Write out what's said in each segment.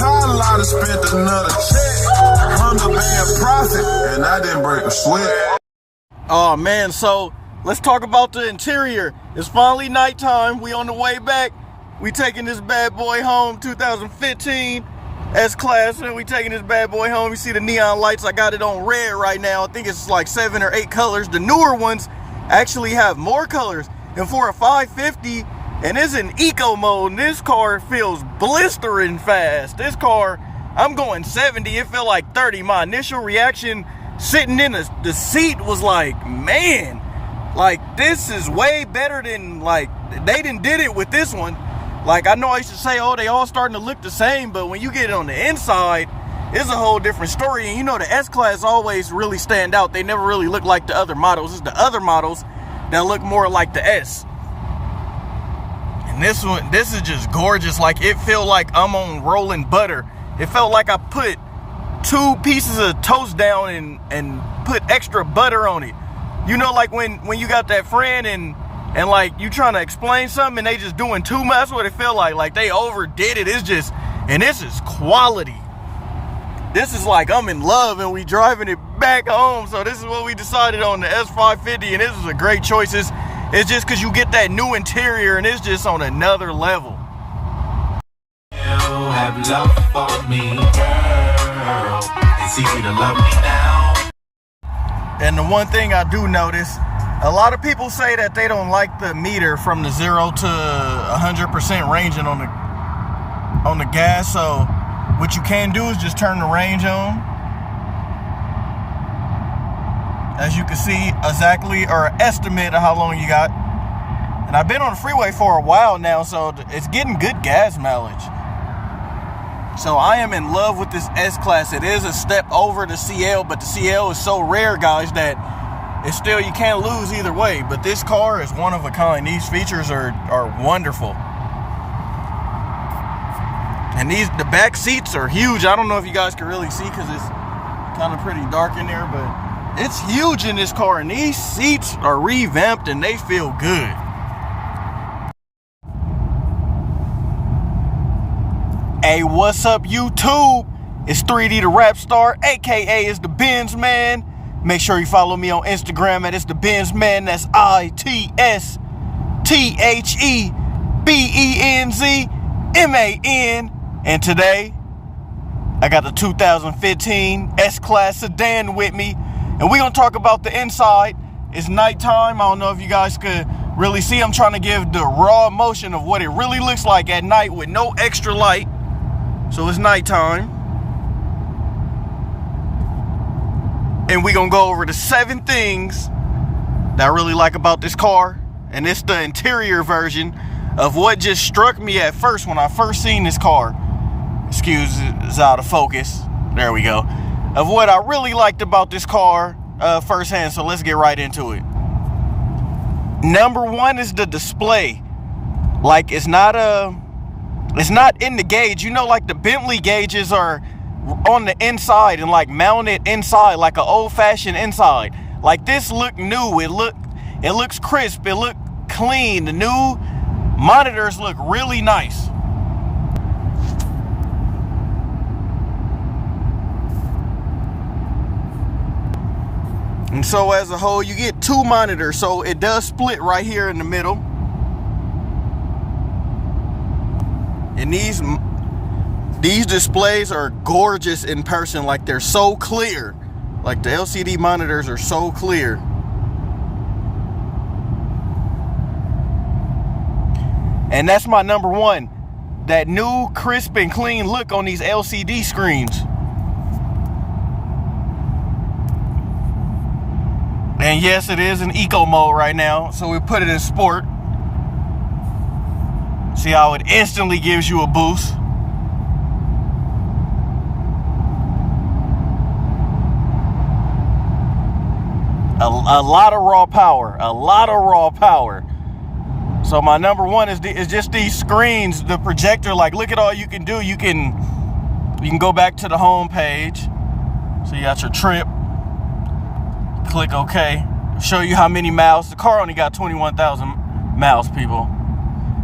car lot and spent another check. 100 band profit, and I didn't break a sweat. Oh man, so let's talk about the interior. It's finally nighttime. We on the way back. We taking this bad boy home, 2015 S Class, and we taking this bad boy home. You see the neon lights. I got it on red right now. I think it's like 7 or 8 colors. The newer ones actually have more colors. And for a 550, and it's in eco mode, and this car feels blistering fast. This car, I'm going 70. It felt like 30. My initial reaction sitting in the seat was like, man, like this is way better than, like, they done did it with this one. Like, I know I used to say, oh, they all starting to look the same, but when you get it on the inside, it's a whole different story. And you know, the S Class always really stand out. They never really look like the other models. It's the other models that look more like the S. And this one, this is just gorgeous. Like, it felt like I'm on rolling butter. It felt like I put 2 pieces of toast down and put extra butter on it. You know, like when you got that friend and like you trying to explain something and they just doing too much. That's what it felt like. Like they overdid it. It's just, and this is quality. This is like I'm in love and we driving it back home. So this is what we decided on the S550, and this is a great choice. It's just because you get that new interior and it's just on another level. You have love for me, girl. It's easy to love me now. And the one thing I do notice, a lot of people say that they don't like the meter from the 0 to 100% ranging on the gas. So what you can do is just turn the range on. As you can see, exactly, or estimate of how long you got. And I've been on the freeway for a while now, so it's getting good gas mileage. So I am in love with this S Class. It is a step over the CL, but the CL is so rare, guys, that it's still, you can't lose either way. But this car is one of a kind. These features are wonderful. And the back seats are huge. I don't know if you guys can really see because it's kind of pretty dark in there, but it's huge in this car. And these seats are revamped and they feel good. Hey, what's up, YouTube? It's 3D the Rap Star, aka is the Benz Man. Make sure you follow me on Instagram at It's the Benz Man. That's ITSTHEBENZMAN. And today, I got the 2015 S Class sedan with me, and we're gonna talk about the inside. It's nighttime. I don't know if you guys could really see. I'm trying to give the raw emotion of what it really looks like at night with no extra light. So it's nighttime. And we're gonna go over the 7 things that I really like about this car. And it's the interior version of what just struck me at first when I first seen this car. Excuse, it's out of focus. There we go. Of what I really liked about this car firsthand. So let's get right into it. Number 1 is the display. Like, it's not in the gauge. You know, like the Bentley gauges are on the inside and like mounted inside, like an old-fashioned inside. Like, this look new. It looks crisp. It look clean. The new monitors look really nice. And so as a whole, you get 2 monitors, so it does split right here in the middle. And these displays are gorgeous in person. Like, they're so clear. Like, the LCD monitors are so clear. And that's my number 1. That new crisp and clean look on these LCD screens. And yes, it is in eco mode right now, so we put it in sport. See how it instantly gives you a boost. A lot of raw power, a lot of raw power. So my number 1 is just these screens, the projector. Like, look at all you can do. You can go back to the home page. So you got your trip. Click OK. Show you how many miles. The car only got 21,000 miles, people.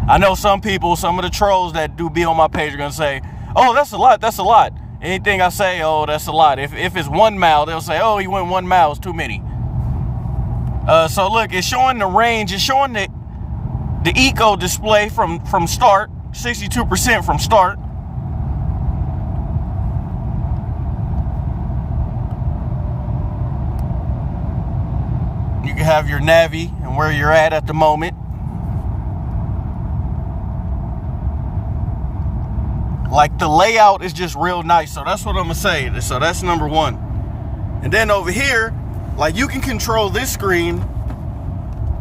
I know some people, some of the trolls that do be on my page are gonna say, oh, that's a lot, that's a lot. Anything I say, oh, that's a lot. If it's 1 mile, they'll say, oh, he went 1 mile, it's too many. So look, it's showing the range, it's showing the eco display from start, 62% from start. You can have your Navi and where you're at the moment. Like, the layout is just real nice. So that's what I'm gonna say. So that's number 1. And then over here, like, you can control this screen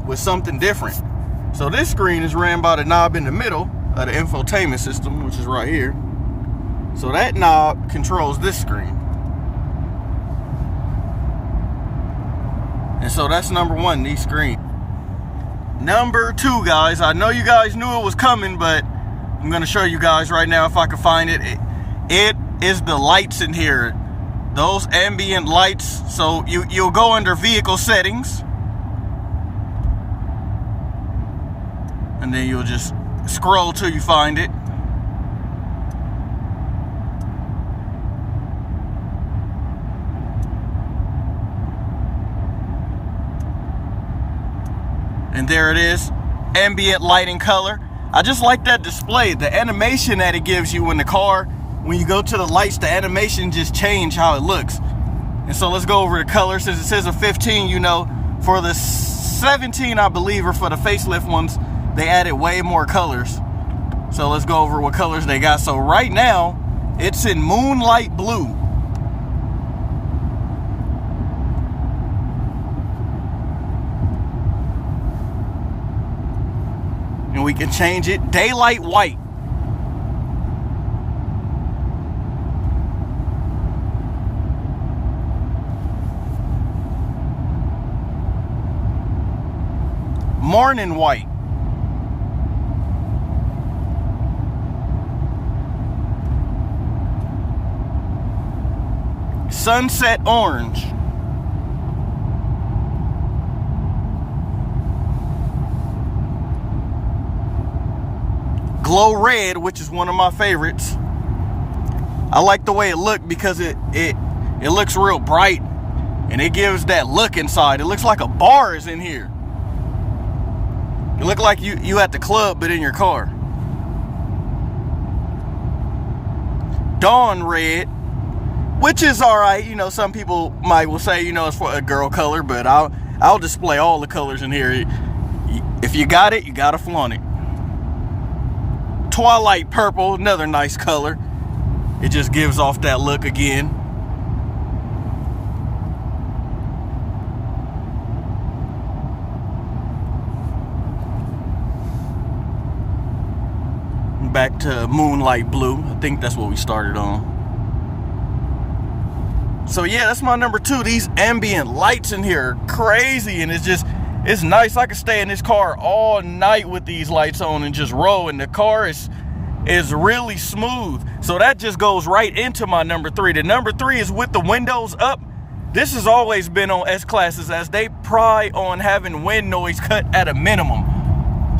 with something different. So this screen is ran by the knob in the middle of the infotainment system, which is right here. So that knob controls this screen. And so that's number 1, the screen. Number 2, guys, I know you guys knew it was coming, but I'm gonna show you guys right now if I can find it. It is the lights in here. Those ambient lights. So you'll go under vehicle settings. And then you'll just scroll till you find it. And there it is, ambient lighting color. I just like that display, the animation that it gives you when you go to the lights, the animation just change how it looks. And so let's go over the color. Since it says a 15, you know, for the 17, I believe, or for the facelift ones, they added way more colors. So let's go over what colors they got. So right now, it's in moonlight blue. And we can change it daylight white. Morning white. Sunset orange. Glow red, which is one of my favorites. I like the way it looked because it looks real bright and it gives that look inside. It looks like a bar is in here. It looked like you at the club but in your car. Dawn red, which is all right. You know, some people will say, you know, it's for a girl color, but I'll display all the colors in here. If you got it, you gotta flaunt it. Twilight purple, another nice color. It just gives off that look again. Back to moonlight blue. I think that's what we started on. So yeah, that's my number 2. These ambient lights in here are crazy, and it's nice. I could stay in this car all night with these lights on and just roll, and the car is really smooth. So that just goes right into my number 3. The number 3 is with the windows up. This has always been on S classes, as they pride on having wind noise cut at a minimum.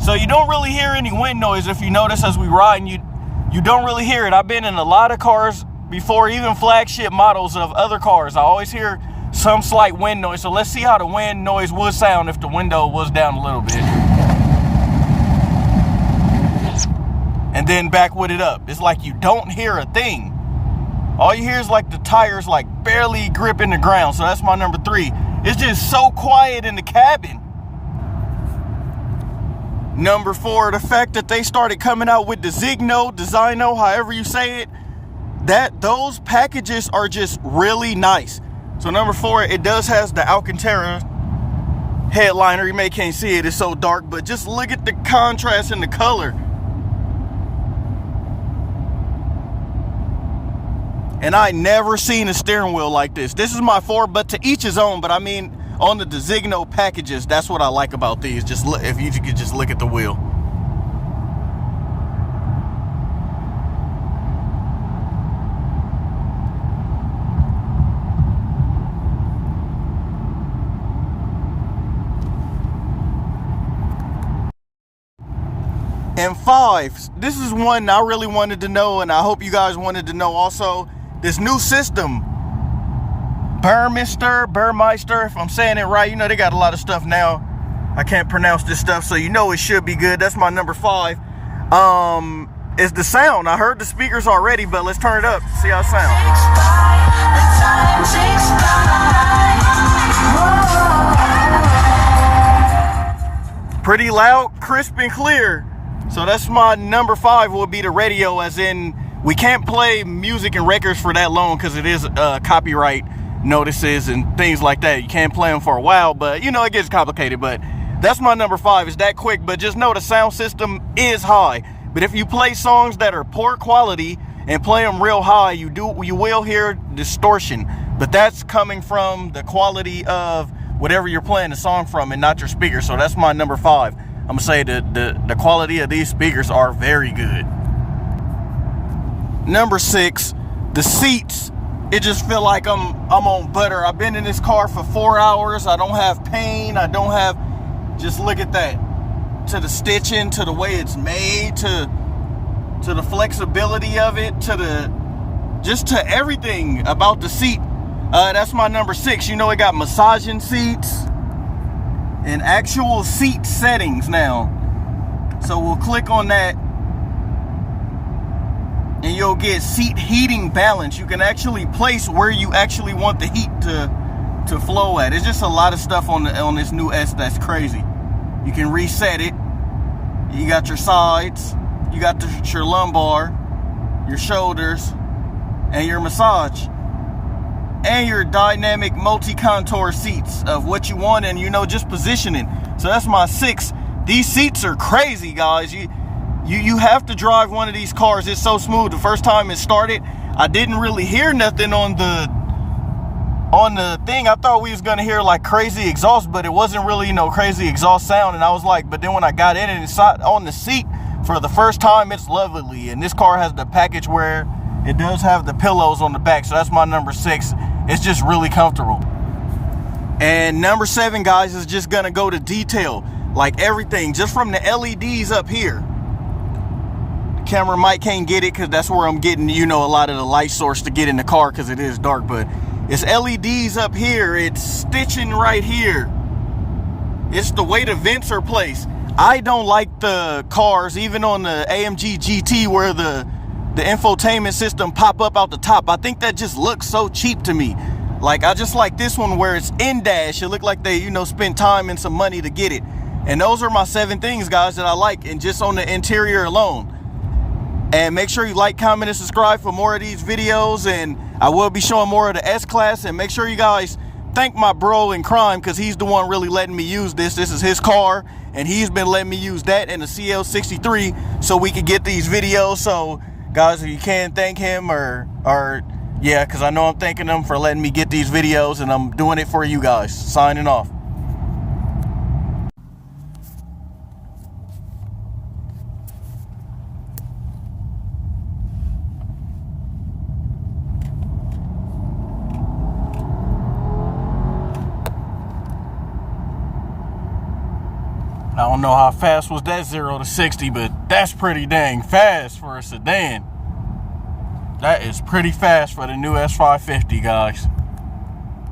So you don't really hear any wind noise. If you notice as we ride, and you don't really hear it. I've been in a lot of cars before, even flagship models of other cars. I always hear some slight wind noise. So let's see how the wind noise would sound if the window was down a little bit. And then back with it up. It's like you don't hear a thing. All you hear is like the tires like barely gripping the ground. So that's my number 3. It's just so quiet in the cabin. Number 4, the fact that they started coming out with DESIGNO, however you say it, those packages are just really nice. So number 4, it does has the Alcantara headliner. You may can't see it, it's so dark, but just look at the contrast in the color. And I never seen a steering wheel like this. This is my 4, but to each his own. But I mean, on the DESIGNO packages, that's what I like about these. Just look, if you could just look at the wheel. And 5, this is one I really wanted to know, and I hope you guys wanted to know also. This new system, Burmeister, if I'm saying it right. You know, they got a lot of stuff now. I can't pronounce this stuff, so you know it should be good. That's my number 5. Is the sound. I heard the speakers already, but let's turn it up, see how it sounds. Pretty loud, crisp, and clear. So that's my number 5 will be the radio, as in we can't play music and records for that long because it is copyright notices and things like that. You can't play them for a while, but you know, it gets complicated. But that's my number 5. It's that quick, but just know the sound system is high. But if you play songs that are poor quality and play them real high, you will hear distortion. But that's coming from the quality of whatever you're playing the song from and not your speaker. So that's my number 5. I'm gonna say the quality of these speakers are very good. Number 6, the seats. It just feel like I'm on butter. I've been in this car for 4 hours. I don't have pain. I don't have, just look at that. To the stitching, to the way it's made, to the flexibility of it, to everything about the seat. That's my number 6. You know, it got massaging seats and actual seat settings now. So we'll click on that and you'll get seat heating balance. You can actually place where you actually want the heat to flow at. It's just a lot of stuff on this new S that's crazy. You can reset it. You got your sides, you got your lumbar, your shoulders, and your massage. And your dynamic multi-contour seats of what you want, and you know, just positioning. So that's my 6. These seats are crazy, guys. You have to drive one of these cars. It's so smooth. The first time it started, I didn't really hear nothing on the thing. I thought we was gonna hear like crazy exhaust, but it wasn't really, you know, crazy exhaust sound. And I was like, but then when I got in and sat on the seat for the first time, it's lovely. And this car has the package where it does have the pillows on the back. So that's my number 6. It's just really comfortable. And number 7, guys, is just gonna go to detail, like everything, just from the LEDs up here. The camera mic can't get it because that's where I'm getting, you know, a lot of the light source to get in the car because it is dark, but it's LEDs up here. It's stitching right here. It's the way the vents are placed. I don't like the cars, even on the AMG GT, where the infotainment system pop up out the top. I think that just looks so cheap to me. Like, I just like this one where it's in dash. It looked like they, you know, spent time and some money to get it. And those are my 7 things, guys, that I like, and just on the interior alone. And make sure you like, comment, and subscribe for more of these videos. And I will be showing more of the S Class. And make sure you guys thank my bro in crime, because he's the one really letting me use this. This is his car, and he's been letting me use that and the CL63 so we could get these videos. So, guys, if you can thank him, or yeah, because I know I'm thanking him for letting me get these videos, and I'm doing it for you guys. Signing off. I don't know how fast was that 0 to 60, but that's pretty dang fast for a sedan. That is pretty fast for the new S550, guys.